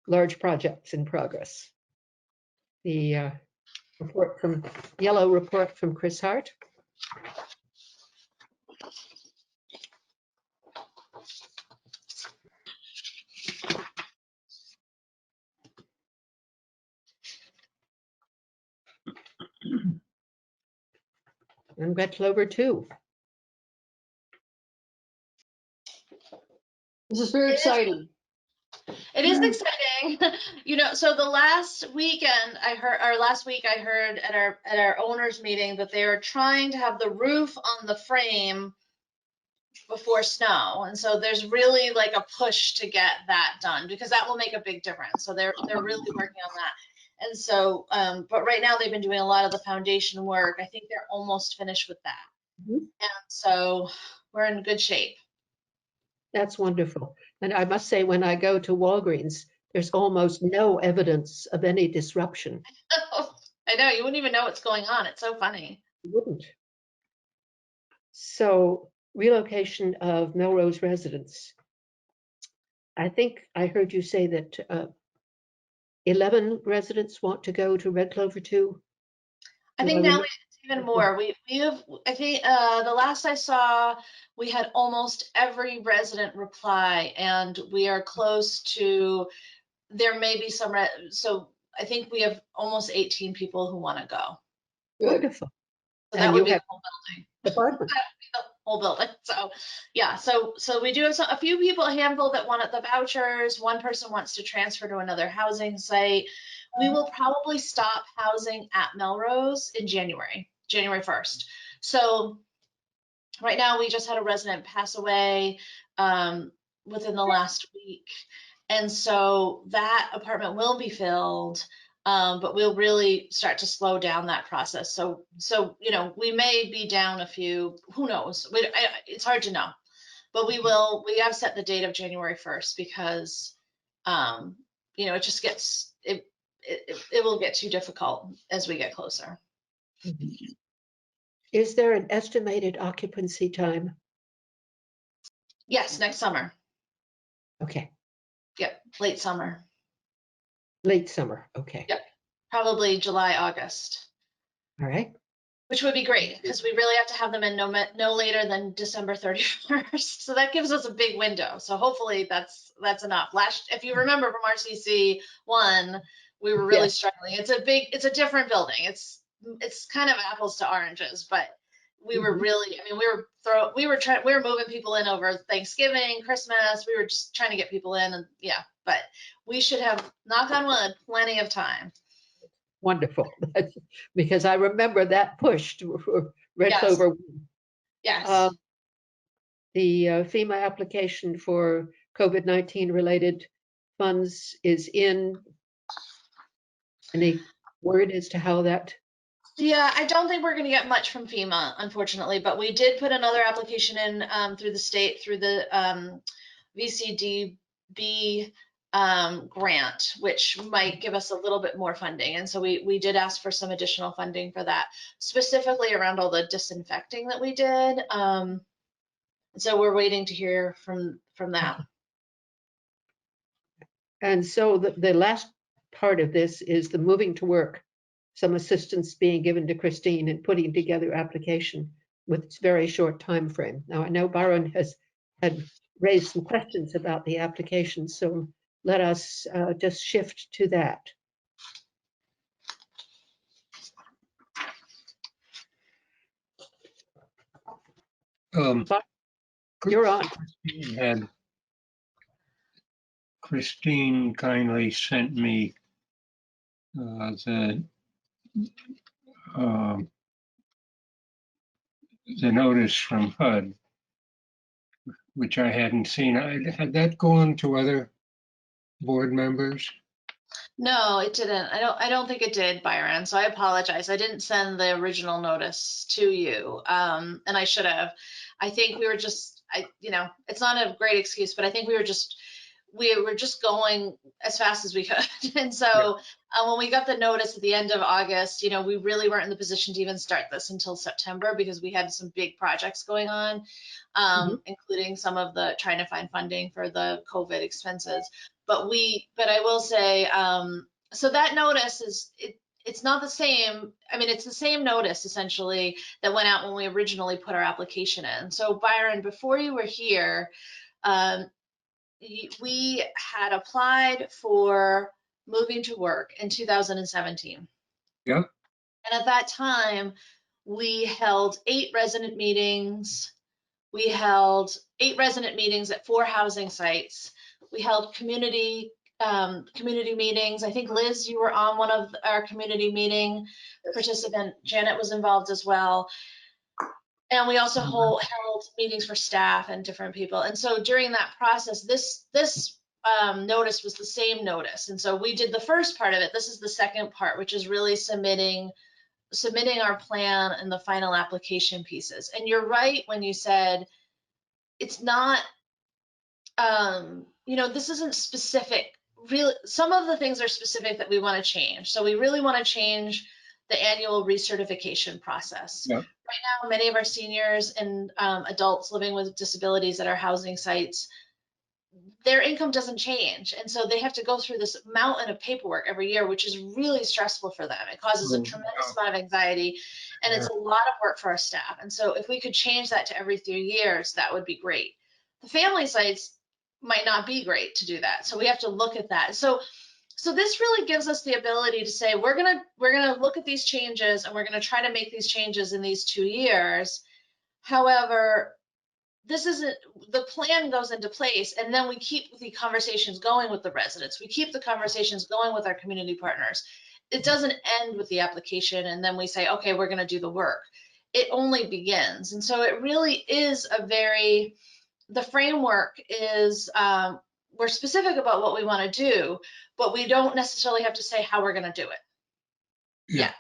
large projects in progress. The yellow report from Chris Hart. And Red Clover too. This is very exciting. It is exciting. You know, so the last weekend last week I heard at our owners meeting that they are trying to have the roof on the frame before snow. And so there's really like a push to get that done because that will make a big difference. So they're really working on that. And so, but right now they've been doing a lot of the foundation work. I think they're almost finished with that. Mhm. And so we're in good shape. That's wonderful. And I must say, when I go to Walgreens, there's almost no evidence of any disruption. I know, you wouldn't even know what's going on. It's so funny. You wouldn't. So relocation of Melrose residents. I think I heard you say that 11 residents want to go to Red Clover too. I think now it's even more. We have, I think the last I saw, we had almost every resident reply, and we are close to, there may be some, so I think we have almost 18 people who want to go. Wonderful. So that And would you be have the whole building. apartment. That would be the whole building. So yeah, so we do have a few people, a handful that want the vouchers. One person wants to transfer to another housing site. We will probably stop housing at Melrose in January 1st. So right now we just had a resident pass away within the last week. And so that apartment will be filled, but we'll really start to slow down that process. So you know, we may be down a few, who knows? It's hard to know, but we have set the date of January 1st because, you know, it just gets, it will get too difficult as we get closer. Is there an estimated occupancy time? Yes, next summer. Okay, Yep, late summer. late summer. Okay, Yep, probably July, August, all right. which would be great because we really have to have them in no later than December 31st. So that gives us a big window. So hopefully that's enough. If you remember from RCC 1, we were really struggling. It's a different building. It's kind of apples to oranges, but we were really, I mean, we were moving people in over Thanksgiving, Christmas. We were just trying to get people in, and yeah, but we should have, knock on wood, plenty of time. Wonderful. Because I remember that push for Red Yes. Clover. Yes. The FEMA application for COVID-19 related funds is in. Any word as to how that? Yeah, I don't think we're going to get much from FEMA, unfortunately, but we did put another application in through the state, through the VCDB grant, which might give us a little bit more funding. And so we did ask for some additional funding for that, specifically around all the disinfecting that we did. So we're waiting to hear from that. And so the last part of this is the moving to work, some assistance being given to Christine in putting together application with its very short time frame. Now I know Byron had raised some questions about the application, so let us just shift to that. You're on. Christine kindly sent me the notice from HUD, which I hadn't seen. Had that gone to other board members? No, it didn't. I don't think it did, Byron. So I apologize. I didn't send the original notice to you. And I should have. I think we were just, you know, it's not a great excuse, but I think we were just going as fast as we could. And so when we got the notice at the end of August, you know, we really weren't in the position to even start this until September because we had some big projects going on, including some of the trying to find funding for the COVID expenses. But I will say, so that notice it's not the same. I mean, it's the same notice essentially that went out when we originally put our application in. So Byron, before you were here, we had applied for moving to work in 2017. Yeah. And at that time, We held 8 resident meetings. We held 8 resident meetings at 4 housing sites. We held community meetings. I think, Liz, you were on one of our community meeting participant. Janet was involved as well. And we also held meetings for staff and different people. And so during that process, this notice was the same notice. And so we did the first part of it. This is the second part, which is really submitting our plan and the final application pieces. And you're right when you said it's not, this isn't specific. Really, some of the things are specific that we want to change. So we really want to change the annual recertification process. Yep. Right now, many of our seniors and adults living with disabilities at our housing sites, their income doesn't change. And so they have to go through this mountain of paperwork every year, which is really stressful for them. It causes a tremendous amount of anxiety, and it's a lot of work for our staff. And so if we could change that to every 3 years, that would be great. The family sites might not be great to do that. So we have to look at that. So this really gives us the ability to say, we're gonna look at these changes, and we're gonna try to make these changes in these 2 years. However, this isn't, the plan goes into place, and then we keep the conversations going with the residents. We keep the conversations going with our community partners. It doesn't end with the application and then we say, okay, we're gonna do the work. It only begins. And so it really is the framework is, we're specific about what we wanna do, but we don't necessarily have to say how we're gonna do it. Yeah.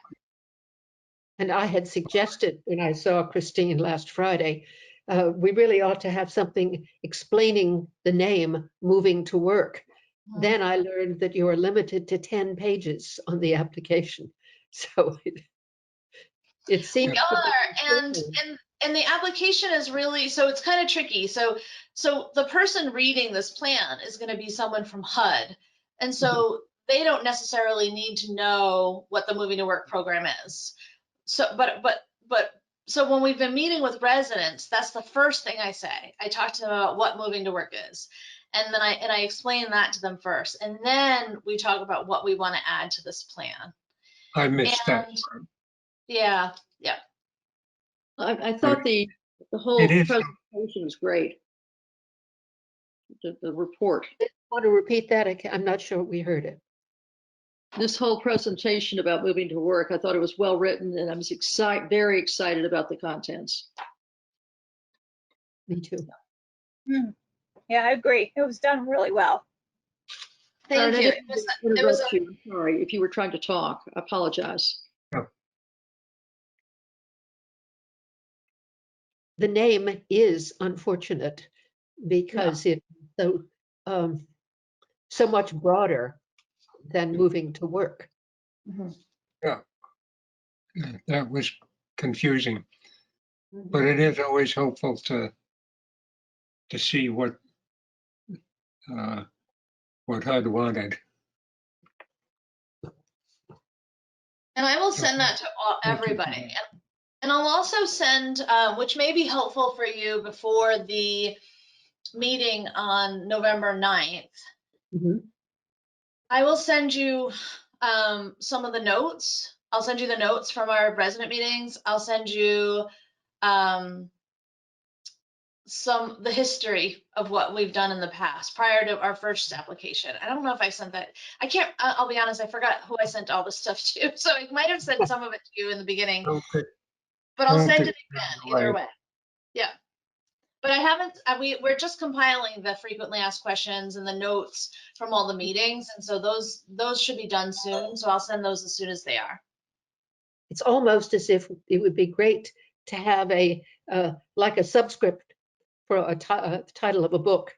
And I had suggested when I saw Christine last Friday, we really ought to have something explaining the name Moving to Work. Then I learned that you are limited to 10 pages on the application. So it seems We are, and the application is really, so it's kind of tricky. So the person reading this plan is going to be someone from HUD. And so they don't necessarily need to know what the Moving to Work program is. So, so when we've been meeting with residents, that's the first thing I say. I talk to them about what Moving to Work is. And then I explain that to them first. And then we talk about what we want to add to this plan. I missed that. Yeah. I thought the whole It is. presentation was great. The report. Want to repeat that? I'm not sure we heard it. This whole presentation about moving to work, I thought it was well written, and I was very excited about the contents. Me too. Yeah, I agree. It was done really well. Thank you. I'm sorry if you were trying to talk. I apologize. The name is unfortunate because it's so much broader than Moving to Work. Yeah. That was confusing, but it is always hopeful to see what HUD wanted. And I will send that to everybody. And I'll also send, which may be helpful for you before the meeting on November 9th. I will send you some of the notes. I'll send you the notes from our resident meetings. I'll send you the history of what we've done in the past prior to our first application. I don't know if I sent that. I'll be honest, I forgot who I sent all this stuff to. So I might have sent some of it to you in the beginning, but I'll send it again either way. Yeah. But I haven't, we're just compiling the frequently asked questions and the notes from all the meetings. And so those should be done soon. So I'll send those as soon as they are. It's almost as if it would be great to have like a subscript for a title of a book,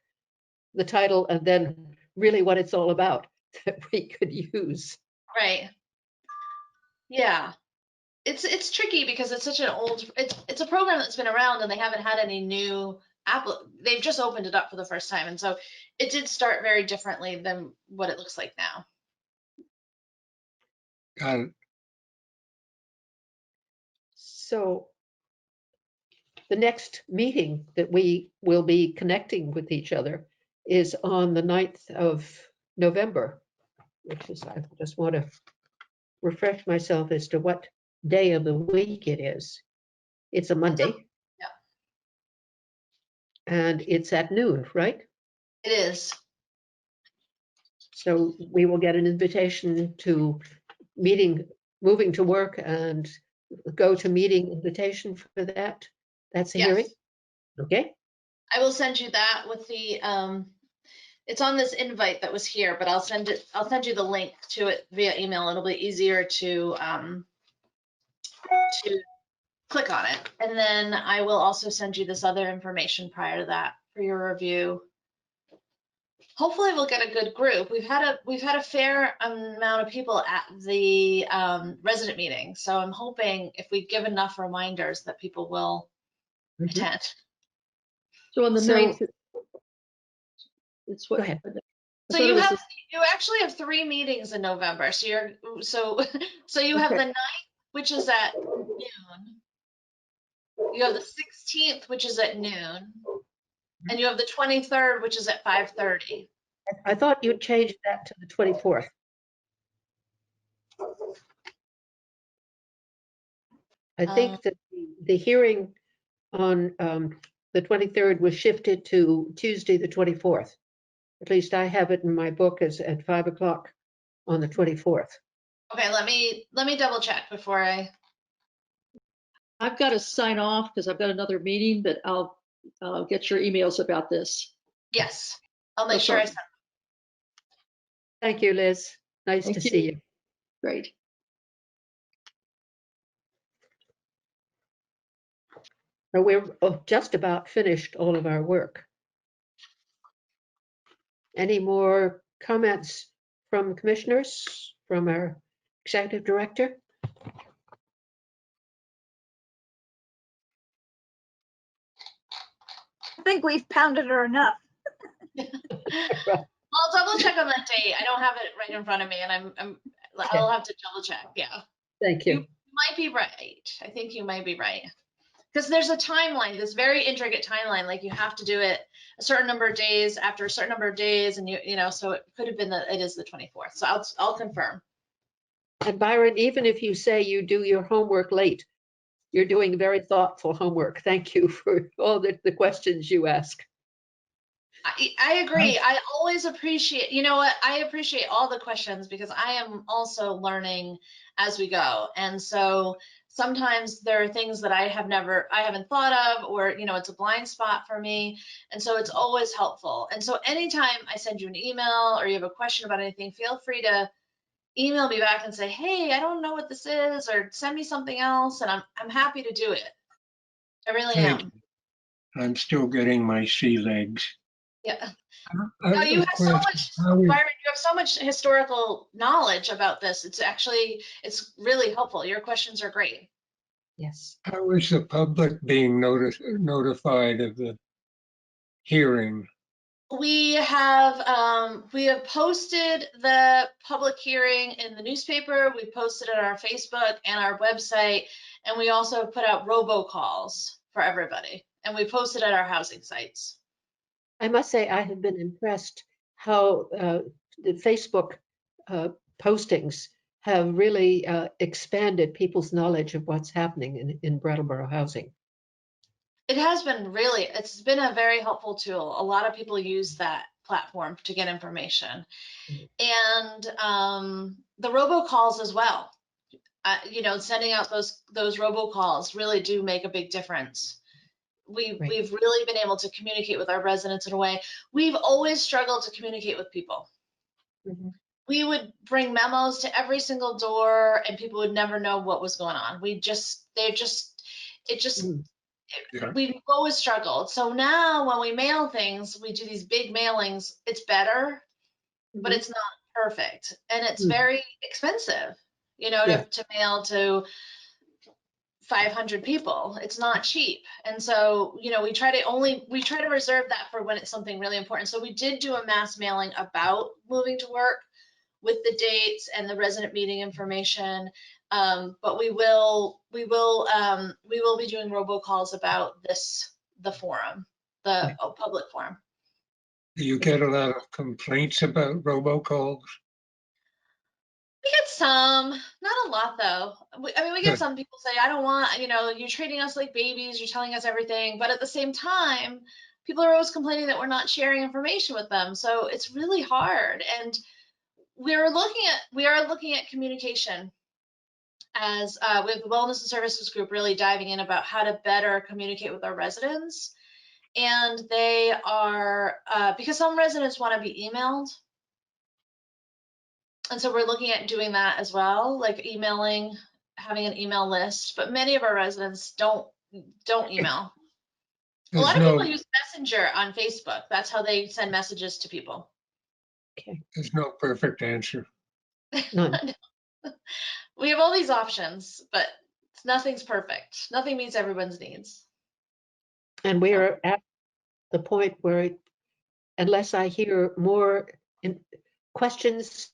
the title, and then really what it's all about that we could use. Right. Yeah. It's tricky because it's such an old, it's a program that's been around and they haven't had any new they've just opened it up for the first time. And so it did start very differently than what it looks like now. Got it. So the next meeting that we will be connecting with each other is on the 9th of November, which is, I just want to refresh myself as to what day of the week it is. It's a Monday. Yeah. And it's at noon, right? It is. So we will get an invitation to moving to work and go to meeting invitation for that. That's a hearing? Yes. Okay, I will send you that with the, it's on this invite that was here, but I'll send you the link to it via email. It'll be easier to click on it. And then I will also send you this other information prior to that for your review. Hopefully we'll get a good group. We've had a fair amount of people at the resident meeting. So I'm hoping if we give enough reminders that people will attend. So on the So- 9th, it's what? Go ahead. So you actually have 3 meetings in November. So you have Okay. the 9th, which is at noon. You have the 16th, which is at noon. And you have the 23rd, which is at 5:30. I thought you changed that to the 24th. I think that the hearing on the 23rd was shifted to Tuesday, the 24th. At least I have it in my book as at 5 o'clock on the 24th. Okay, let me double check before I. I've got to sign off because I've got another meeting, but I'll get your emails about this. Yes, I'll make No sure I problem. send. Thank you, Liz. Nice Thank to you. see you. Great. So we're just about finished all of our work. Any more comments from commissioners, from our executive director? I think we've pounded her enough. I'll double check on that date. I don't have it right in front of me, and I'll have to double check. Yeah, Thank you you. might be right. I think you might be right. Because there's a timeline, this very intricate timeline, like you have to do it a certain number of days after a certain number of days, and you know, so it could have been that it is the 24th. So I'll confirm. And Byron, even if you say you do your homework late, you're doing very thoughtful homework. Thank you for all the questions you ask. I agree. I always appreciate, you know what, I appreciate all the questions because I am also learning as we go. And so sometimes there are things that I haven't thought of, or, you know, it's a blind spot for me. And so it's always helpful. And so anytime I send you an email or you have a question about anything, feel free to email me back and say, hey, I don't know what this is, or send me something else. And I'm happy to do it. I really Thank am. you. I'm still getting my sea legs. Yeah. I No, have you a have so question. much, How Byron, is- you have so much historical knowledge about this. It's really helpful. Your questions are great. Yes. How is the public being notified of the hearing? We have posted the public hearing in the newspaper. We posted it on our Facebook and our website, and we also put out robocalls for everybody. And we posted at our housing sites. I must say I have been impressed how the Facebook postings have really expanded people's knowledge of what's happening in Brattleboro housing. It's been a very helpful tool. A lot of people use that platform to get information. And the robocalls as well. You know, sending out those robocalls really do make a big difference. We've really been able to communicate with our residents in a way. We've always struggled to communicate with people. Mm-hmm. We would bring memos to every single door and people would never know what was going on. Yeah. We've always struggled. So now when we mail things, we do these big mailings, it's better, but it's not perfect. And it's very expensive, you know, to mail to 500 people. It's not cheap. And so, you know, we try to reserve that for when it's something really important. So we did do a mass mailing about moving to work with the dates and the resident meeting information. But we will be doing robocalls about the forum, the public forum. Do you get a lot of complaints about robocalls? We get some, not a lot though. I mean, we get Good. some people say, I don't want, you're treating us like babies, you're telling us everything. But at the same time, people are always complaining that we're not sharing information with them. So it's really hard. And we are looking at communication as we have the Wellness and Services Group really diving in about how to better communicate with our residents. And they are, because some residents want to be emailed. And so we're looking at doing that as well, like emailing, having an email list, but many of our residents don't email. A lot of people use Messenger on Facebook. That's how they send messages to people. Okay, There's no perfect answer. none. We have all these options, but nothing's perfect. Nothing meets everyone's needs. And we are at the point where, unless I hear more questions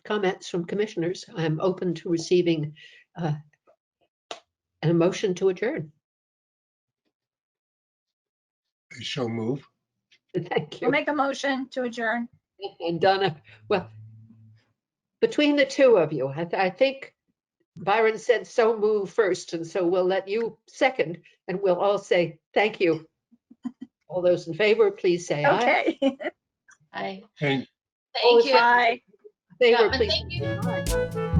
comments from commissioners, I'm open to receiving a motion to adjourn. I shall move. Thank We'll you. make a motion to adjourn. And Donna, well, between the two of you, I think Byron said so move first, and so we'll let you second, and we'll all say thank you. All those in favor, please say aye. Okay. Hi. Thank Thank you. Bye. Favor, Yeah, and please. thank you. Aye.